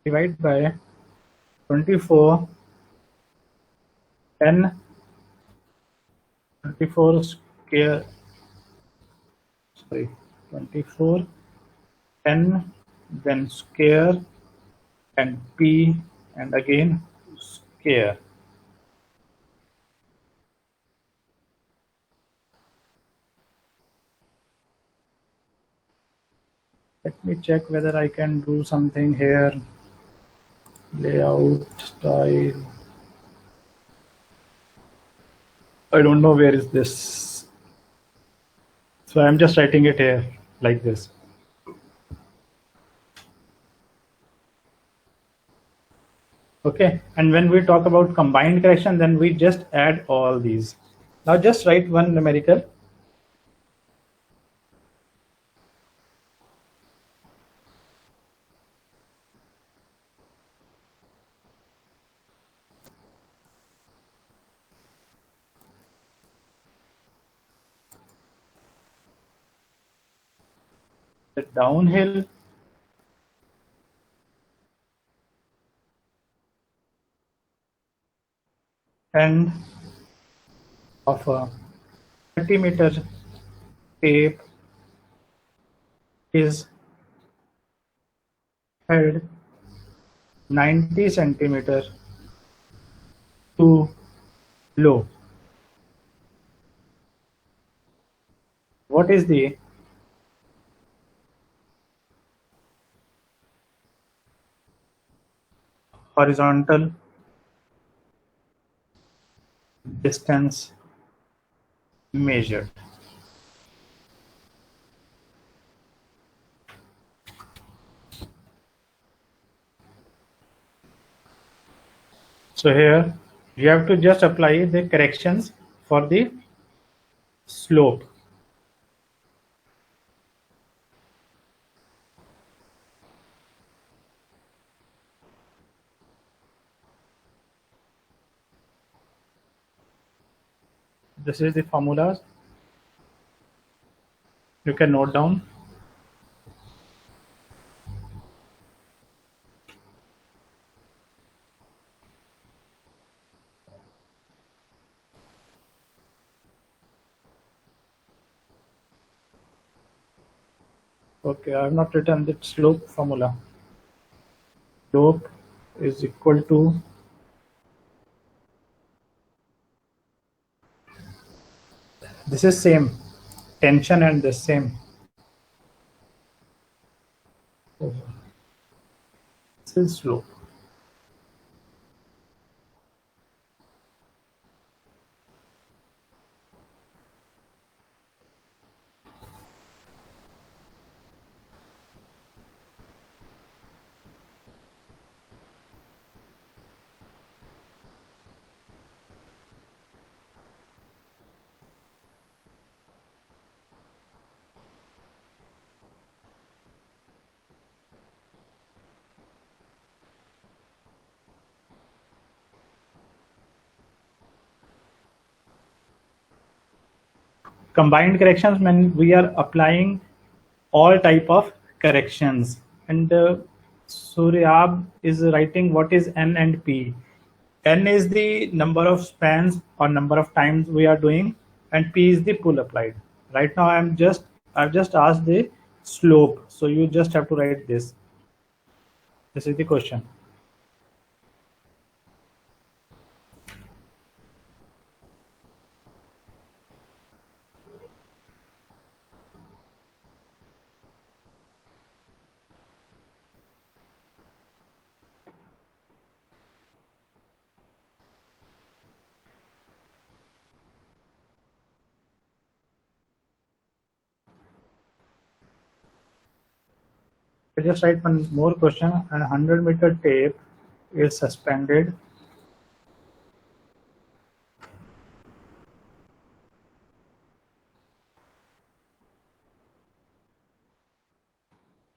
divide by 24, 10, 24 square, sorry, 24, 10, then square, and p, and again square. Let me check whether I can do something here. Layout, style. I don't know where is this. So I'm just writing it here like this. Okay, and when we talk about combined correction, then we just add all these. Now just write one numerical. The downhill end of a 30-meter tape is held 90 centimeter too low. What is the horizontal distance measured? So here you have to just apply the corrections for the slope. This is the formulas. You can note down. Okay, I have not written the slope formula. Slope is equal to this is same tension and the same. This is slope. Combined corrections when we are applying all type of corrections, and Suryab is writing what is n and p. N is the number of spans or number of times we are doing, and p is the pull applied. Right now I've just asked the slope, so you just have to write this. This is the question. I just write one more question. A 100-meter tape is suspended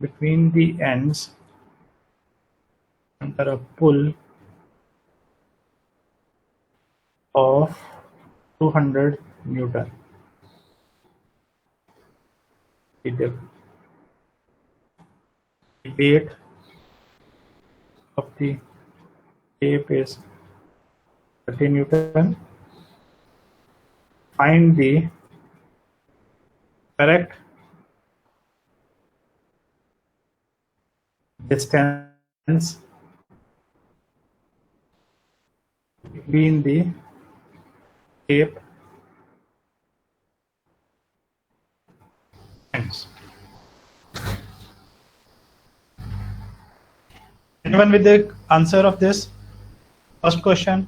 between the ends under a pull of 200 Newton. The debate of the tape is 30 Newton. Find the correct distance between the tape ends. Anyone with the answer of this first question?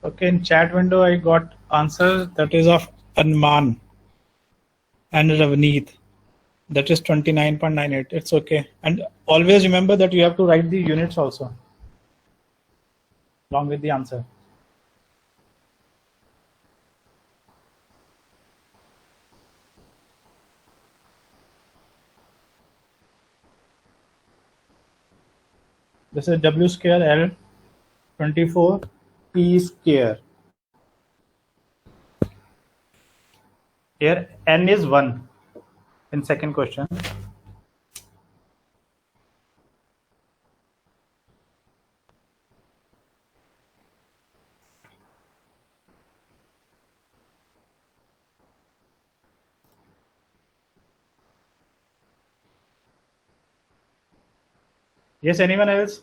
Okay, in chat window I got answer that is of Anman and Ravneet. That is 29.98. It's okay. And always remember that you have to write the units also along with the answer. This is W square L 24 P square. Here N is 1 in second question. Yes, anyone else?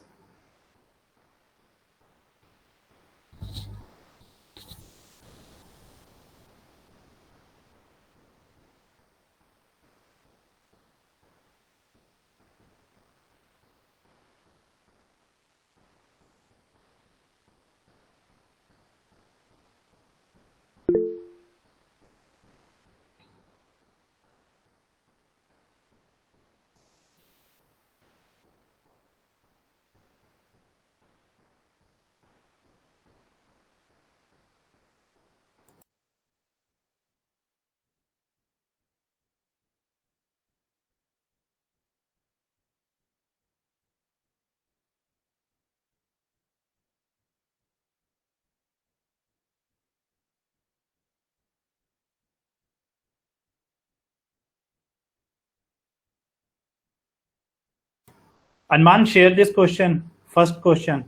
Anman, share this question. First question.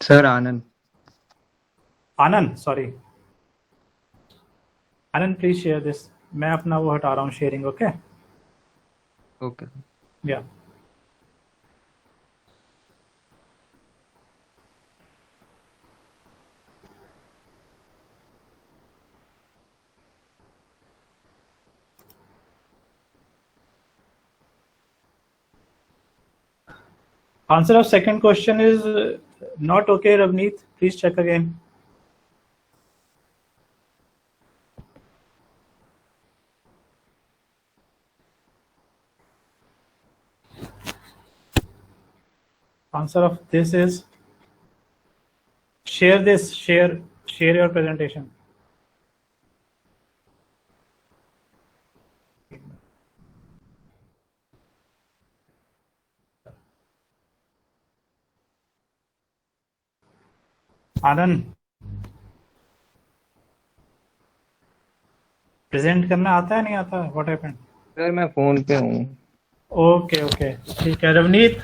Sir, Anand. Anand, sorry. Anand, please share this. मैं अपना वो हटा रहा हूँ sharing, okay? Okay. Yeah. Answer of second question is not okay, Ravneet. Please check again. Answer of this is share this, share your presentation. Anand, present करना आता है नहीं आता? What happened? सर मैं फोन पे हूँ. ओके ओके ठीक है. Ravneet,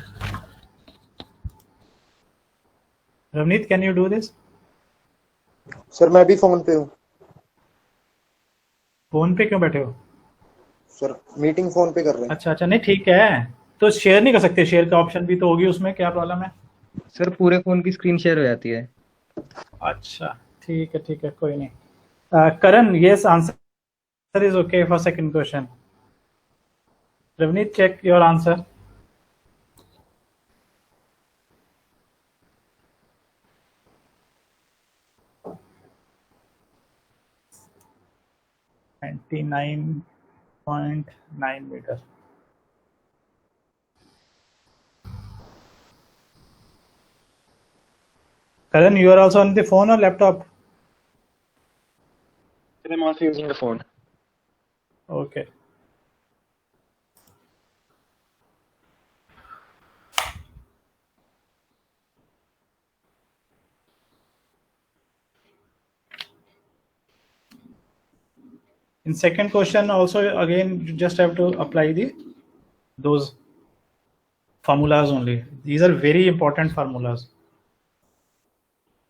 Ravneet can you do this? Sir मैं भी फोन पे हूँ. फोन पे क्यों बैठे हो? सर मीटिंग फोन पे कर रहे हैं. अच्छा अच्छा, नहीं ठीक है, तो शेयर नहीं कर सकते? शेयर का ऑप्शन भी तो होगी उसमें, क्या प्रॉब्लम है? सर पूरे फोन की स्क्रीन शेयर हो जाती है. अच्छा ठीक है, कोई नहीं. Karan, yes, answer is okay for second question. Ravneet, check your answer. .9 meter. Karan, you are also on the phone or laptop? I'm also using the phone. Okay. In second question also, again, you just have to apply those formulas only. These are very important formulas.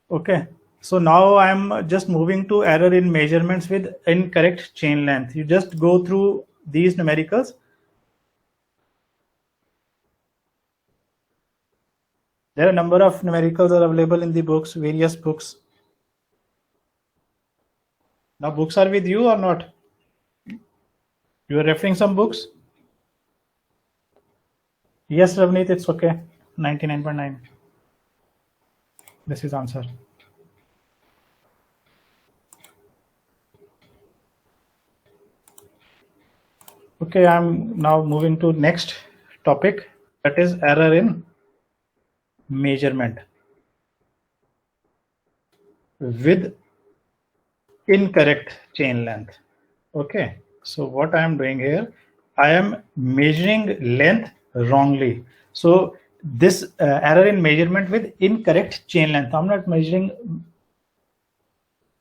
Okay, so now I'm just moving to error in measurements with incorrect chain length. You just go through these numericals. There are a number of numericals are available in the books, various books. Now books are with you or not? You are referring some books? Yes, Ravneet, it's okay. 99.9. This is answer. Okay, I'm now moving to next topic, that is error in measurement with incorrect chain length. Okay, so what I am doing here, I am measuring length wrongly. So this error in measurement with incorrect chain length. I'm not measuring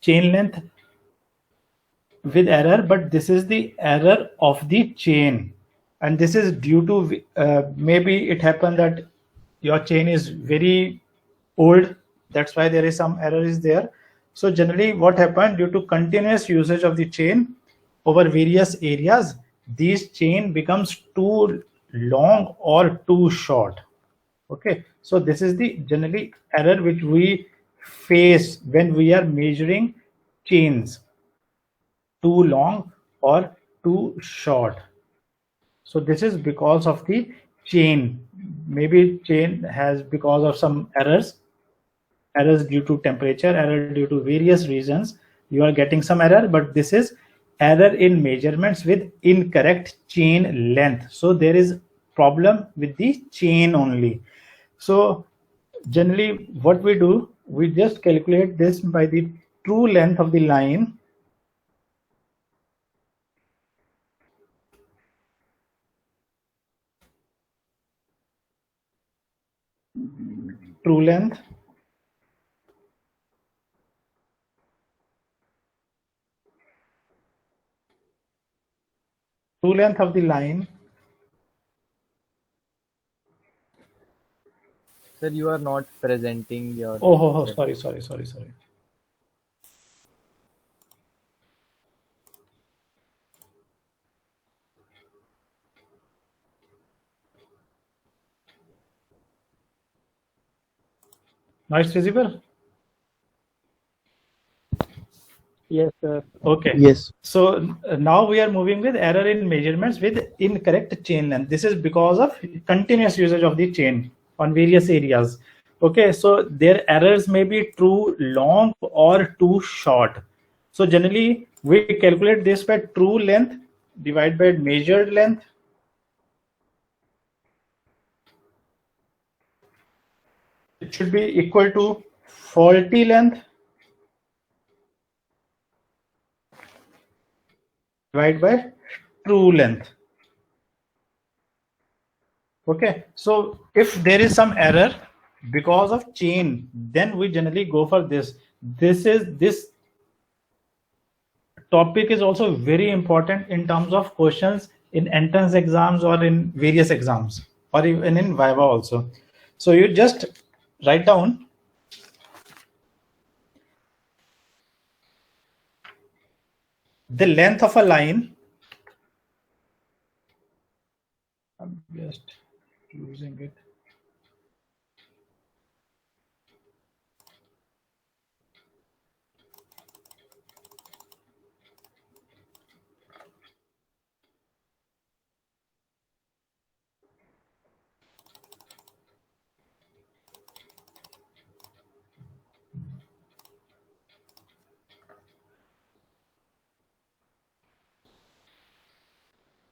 chain length with error, but this is the error of the chain, and this is due to maybe it happened that your chain is very old, that's why there is some error is there. So generally what happened, due to continuous usage of the chain over various areas, this chain becomes too long or too short. Okay, so this is the generally error which we face when we are measuring chains, too long or too short. So this is because of the chain. Maybe chain has because of some errors due to temperature, error due to various reasons. You are getting some error, but this is error in measurements with incorrect chain length. So there is problem with the chain only. So generally what we do, we just calculate this by the true length of the line true length of the line. Sir, you are not presenting your. Oh, sorry. Now it's visible? Yes, sir. Okay. Yes. So now we are moving with error in measurements with incorrect chain length. This is because of continuous usage of the chain on various areas. Okay, so their errors may be too long or too short. So generally we calculate this by true length divided by measured length. It should be equal to faulty length divided by true length. Okay, so if there is some error because of chain, then we generally go for this. This topic is also very important in terms of questions in entrance exams or in various exams or even in Viva also. So you just write down the length of a line. I'm just using it.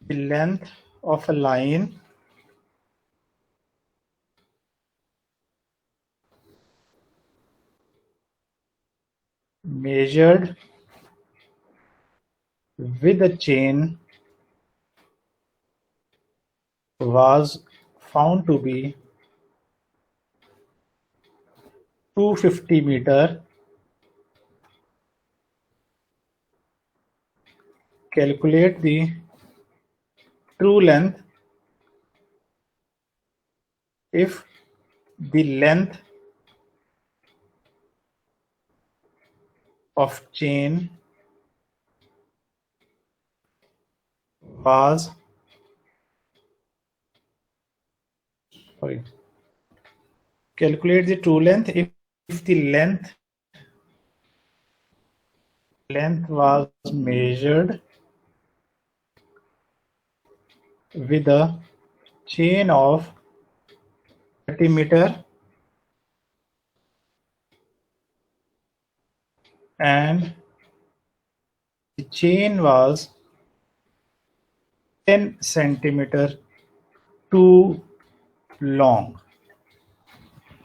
The length of a line measured with a chain was found to be 250 meter calculate the true length if the length of chain was calculate the true length if the length was measured with a chain of 30 meter and the chain was 10 centimeter too long.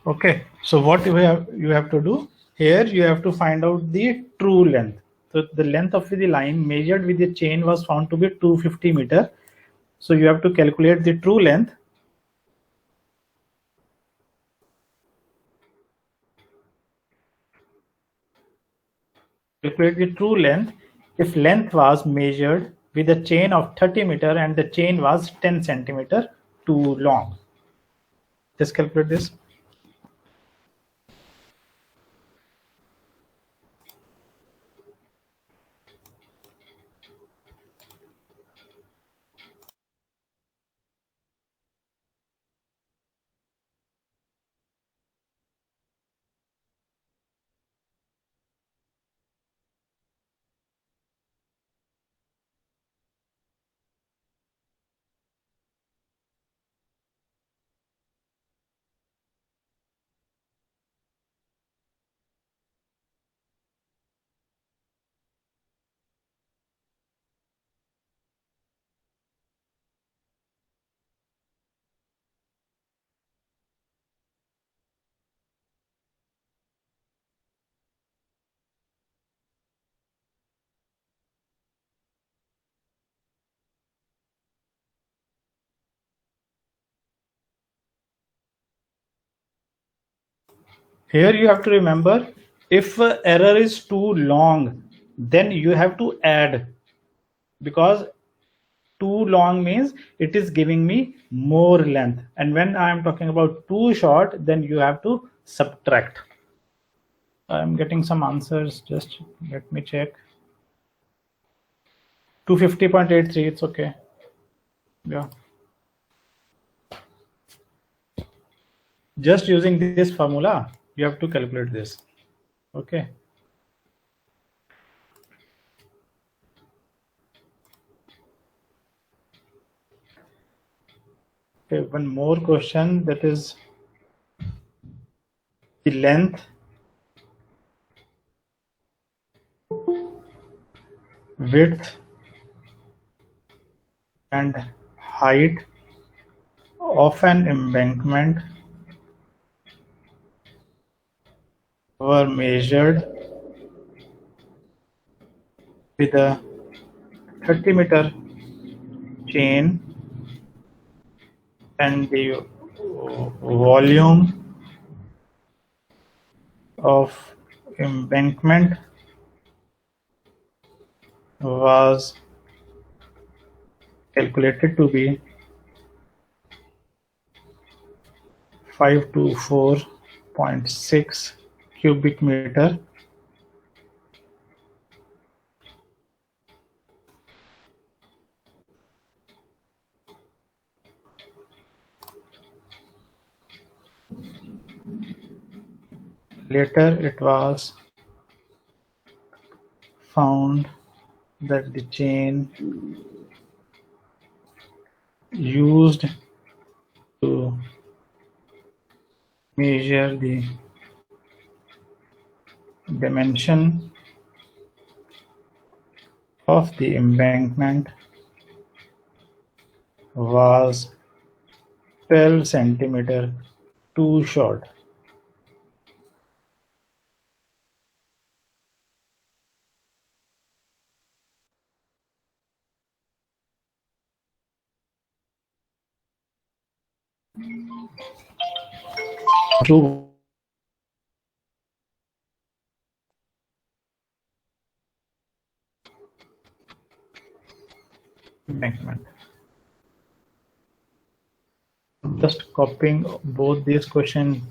Okay, so what you have to do here, you have to find out the true length. So the length of the line measured with the chain was found to be 250 meter. So you have to calculate the true length. Calculate the true length if length was measured with a chain of 30 meter and the chain was 10 centimeter too long. Just calculate this. Here you have to remember, if error is too long, then you have to add, because too long means it is giving me more length, and when I am talking about too short, then you have to subtract. I'm getting some answers, just let me check. 250.83, it's okay. Yeah. Just using this formula, you have to calculate this. Okay. Okay, one more question, that is the length, width and height of an embankment were measured with a 30 meter chain and the volume of embankment was calculated to be 524.6 cubic meter. Later it was found that the chain used to measure the dimension of the embankment was 12 centimeter too short. True. Thank you, man. Just copying both these questions.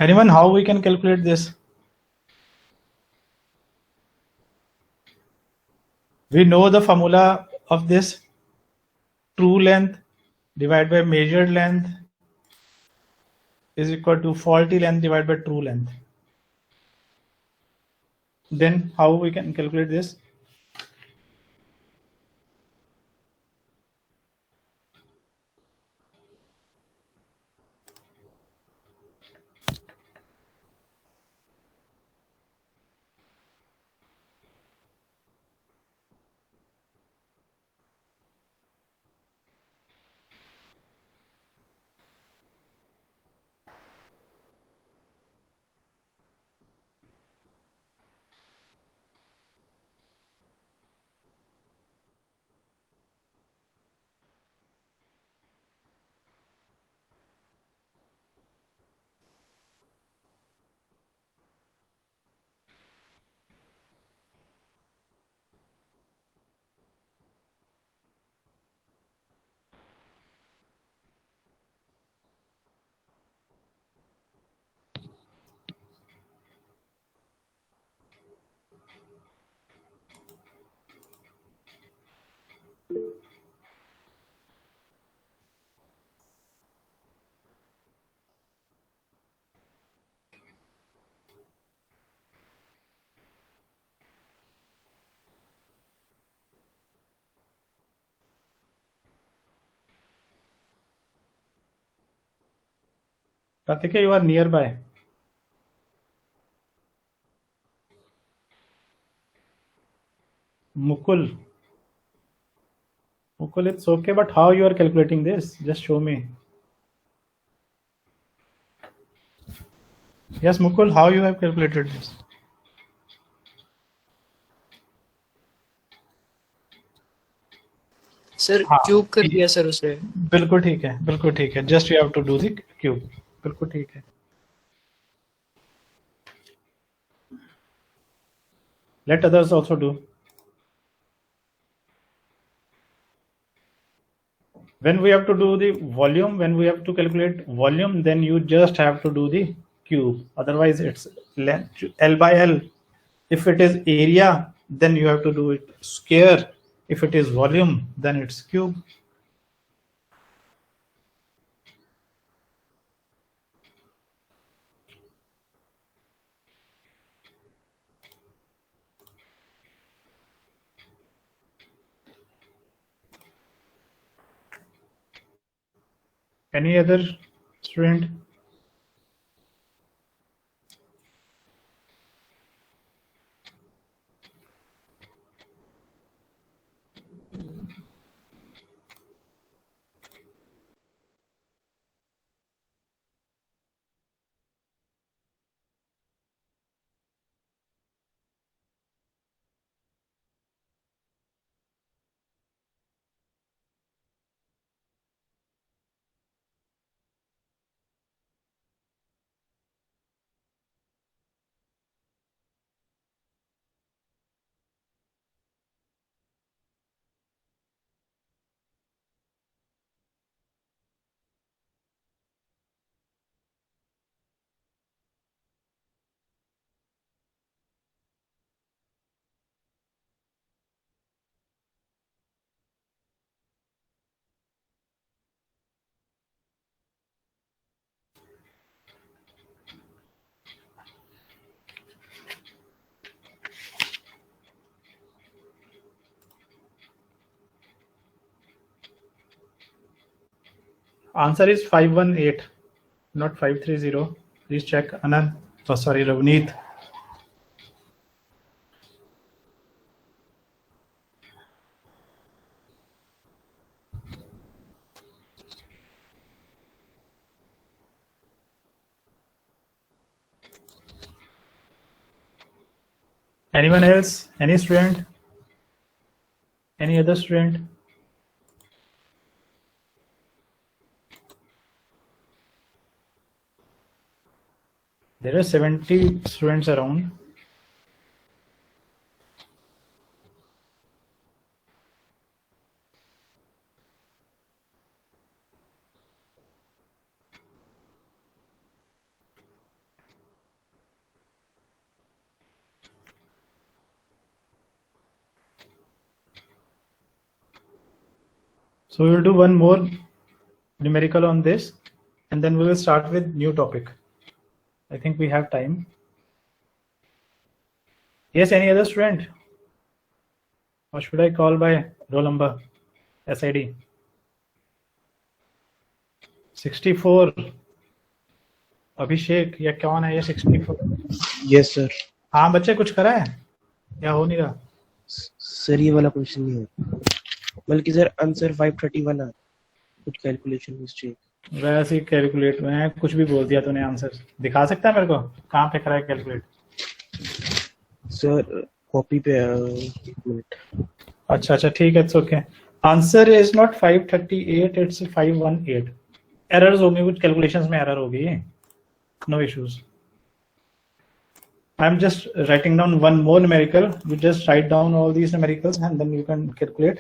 Anyone, how we can calculate this? We know the formula of this: true length divided by measured length is equal to faulty length divided by true length. Then how we can calculate this? Pratika, you are nearby. Mukul, it's okay, but how you are calculating this? Just show me. Yes, Mukul, how you have calculated this? Sir हाँ, cube कर दिया sir उसे. बिल्कुल ठीक है, बिल्कुल ठीक है. Just you have to do the cube. बिल्कुल ठीक है. Let others also do. When we have to do the volume, when we have to calculate volume, then you just have to do the cube. Otherwise, it's L by L. If it is area, then you have to do it square. If it is volume, then it's cube. Any other student? Answer is 518, not 530. Please check. Anand. Oh, sorry, Ravneet. Anyone else? Any student? Any other student? There are 70 students around. So we will do one more numerical on this, and then we will start with new topic. I think we have time. Yes, any other student? Or should I call by roll number? SID. 64. अभिषेक या कौन है ये 64? Yes sir. हाँ बच्चे कुछ करा है या हो नहीं रहा? सर ये वाला क्वेश्चन नहीं है, बल्कि सर आंसर 531 है, कुछ कैलकुलेशन मिस्टेक। वैसे ही कैलकुलेट में कुछ भी बोल दिया तूने। आंसर दिखा सकता है मेरे को कहाँ पे करा है कैलकुलेट? सर कॉपी पे एक मिनट। अच्छा ठीक है, it's okay. Answer is not 538, it's 518। Errors होंगे कुछ, कैलकुलेशंस में एरर होगी, no issues. I'm just writing down one more numerical. You just write down all these numericals and then you can calculate.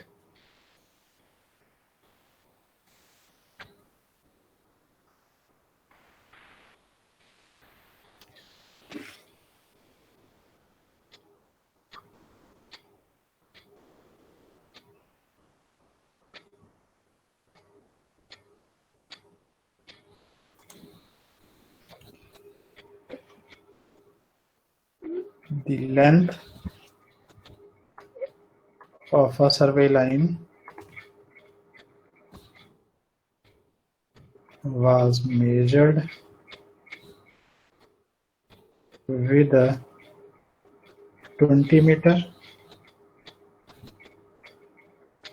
The length of a survey line was measured with a 20-meter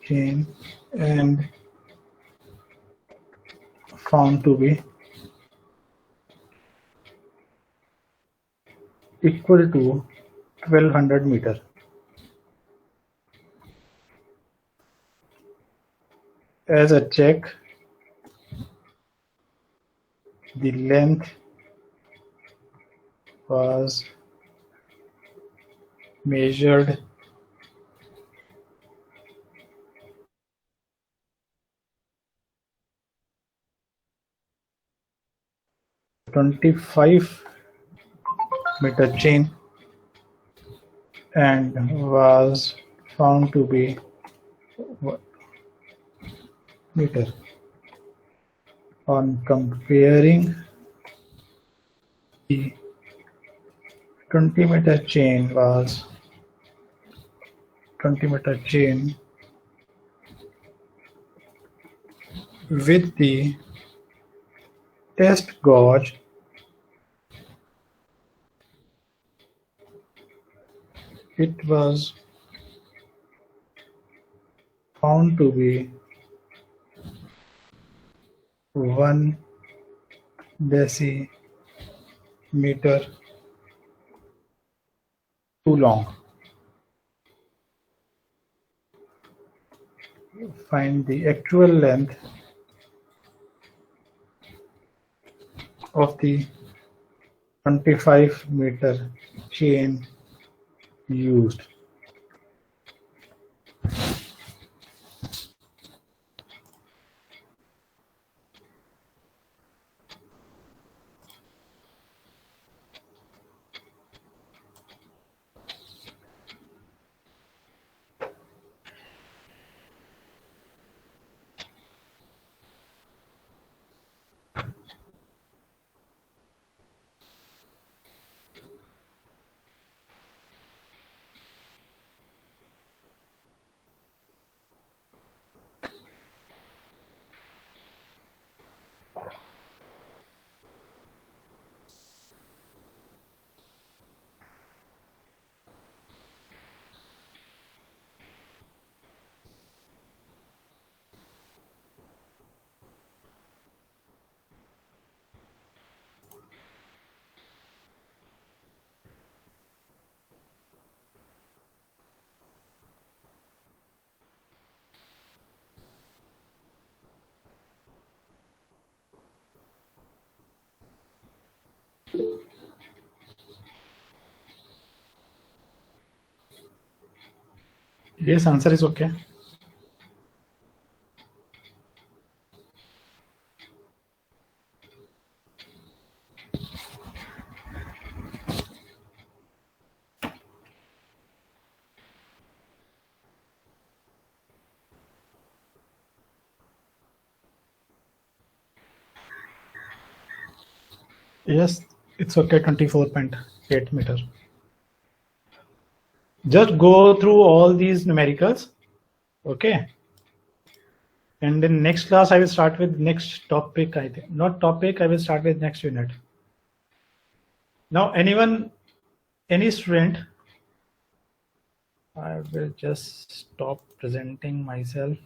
chain and found to be equal to 1200 meter. As a check, the length was measured (25-meter) chain and was found to be meter. On comparing the 20-meter chain with the test gauge, it was found to be 1 decimeter too long. Find the actual length of the 25-meter chain used. Yes, answer is okay. Yes, it's okay. 24.8 meter. Just go through all these numericals. Okay. And in next class, I will start with next topic. I think not topic. I will start with next unit. Now, anyone, any student, I will just stop presenting myself.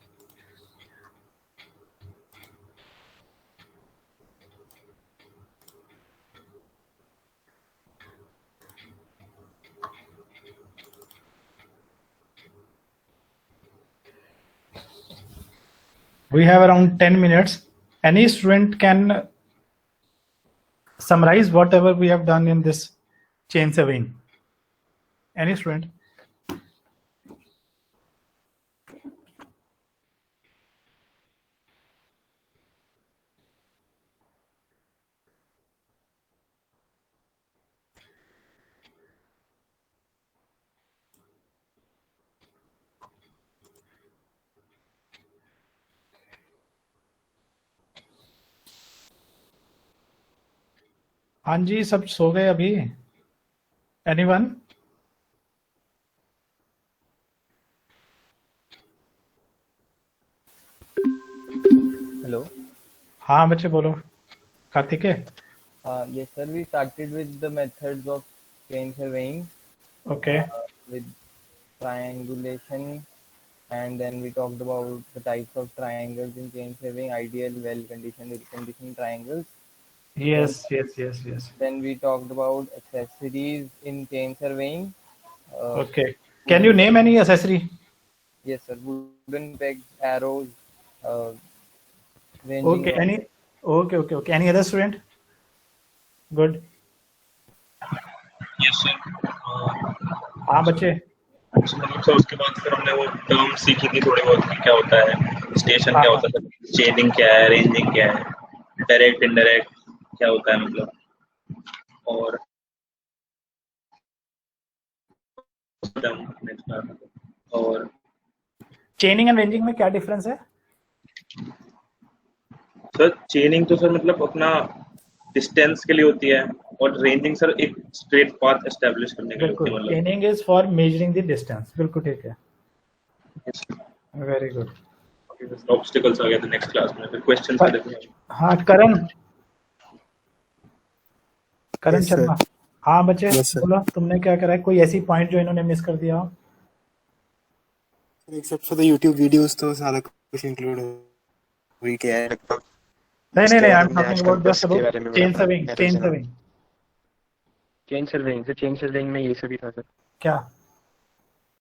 We have around 10 minutes. Any student can summarize whatever we have done in this chain surveying. Any student? हाँ जी, सब सो गए अभी. Anyone? Hello. हाँ बच्चे बोलो. कार्तिक है? Yes, sir. We started with the methods of chain surveying Okay. with triangulation, and then we talked about the types of triangles in chain surveying: ideal, well-conditioned, ill-conditioned triangles. Yes. Then we talked about accessories in chain surveying. Okay. Can you name any accessory? Yes, sir. Wooden pegs, arrows. Ranging Okay. rods. Okay. Any other student? Good. Yes sir. हाँ बच्चे. मतलब sir उसके बाद फिर हमने वो term सीखी थी थोड़ी बहुत कि क्या होता है स्टेशन, क्या होता है, चेनिंग क्या है, रेंजिंग क्या है, डायरेक्ट इनडायरेक्ट क्या होता है मतलब, और और चेनिंग एंड रेंजिंग में क्या डिफरेंस है? सर चेनिंग तो सर मतलब अपना डिस्टेंस के लिए होती है, और रेंजिंग सर एक स्ट्रेट पाथ एस्टैब्लिश करने के लिए होती है. बिल्कुल. चेनिंग is for measuring the distance. बिल्कुल ठीक है. Very good. ऑब्स्टिकल्स आ गए थे नेक्स्ट क्लास में, फिर क्वेश्चंस के लिए. हाँ करण Yes, sir. शर्मा. हाँ बच्चे Yes, sir. बोलो, तुमने क्या करा है? कोई ऐसी पॉइंट जो इन्होंने मिस कर दिया हो? Except for the YouTube videos, तो सारा कुछ include हुई क्या है लगभग. नहीं इसके आई बारे एम में टॉकिंग आजकल अबाउट बस जस्ट के अबाउट बारे में चेन बड़ा सर्विंग. है तो chain sir. Serving chain surveying में ये सभी था सर. क्या?